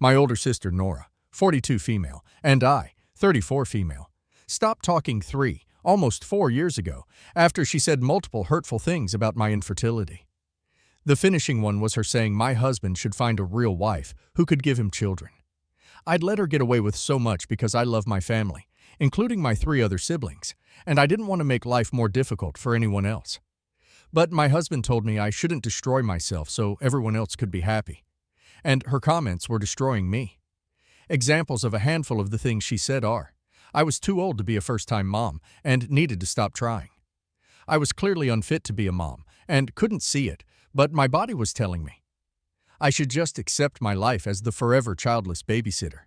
My older sister Nora, 42 female, and I, 34 female, stopped talking 3, almost 4 years ago, after she said multiple hurtful things about my infertility. The finishing one was her saying my husband should find a real wife who could give him children. I'd let her get away with so much because I love my family, including my 3 other siblings, and I didn't want to make life more difficult for anyone else. But my husband told me I shouldn't destroy myself so everyone else could be happy. And her comments were destroying me. Examples of a handful of the things she said are, I was too old to be a first-time mom and needed to stop trying. I was clearly unfit to be a mom and couldn't see it, but my body was telling me. I should just accept my life as the forever childless babysitter.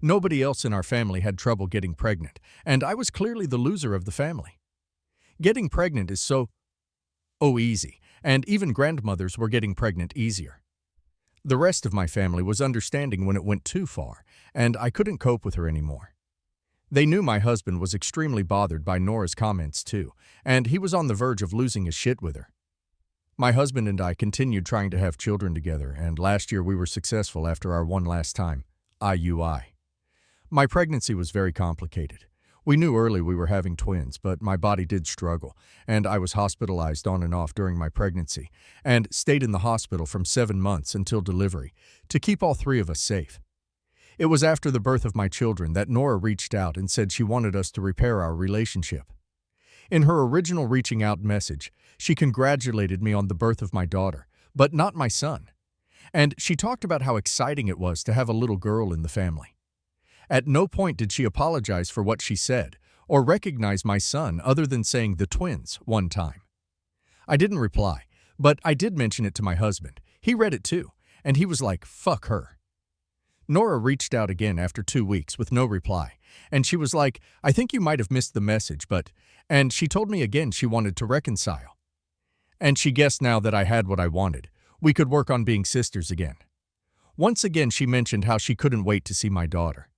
Nobody else in our family had trouble getting pregnant, and I was clearly the loser of the family. Getting pregnant is so easy, and even grandmothers were getting pregnant easier. The rest of my family was understanding when it went too far, and I couldn't cope with her anymore. They knew my husband was extremely bothered by Nora's comments too, and he was on the verge of losing his shit with her. My husband and I continued trying to have children together, and last year we were successful after our one last time, IUI. My pregnancy was very complicated. We knew early we were having twins, but my body did struggle, and I was hospitalized on and off during my pregnancy, and stayed in the hospital from 7 months until delivery to keep all 3 of us safe. It was after the birth of my children that Nora reached out and said she wanted us to repair our relationship. In her original reaching out message, she congratulated me on the birth of my daughter, but not my son. And she talked about how exciting it was to have a little girl in the family. At no point did she apologize for what she said or recognize my son other than saying the twins one time. I didn't reply, but I did mention it to my husband. He read it too, and he was like, fuck her. Nora reached out again after 2 weeks with no reply, and she was like, I think you might have missed the message, and she told me again she wanted to reconcile. And she guessed now that I had what I wanted. We could work on being sisters again. Once again she mentioned how she couldn't wait to see my daughter.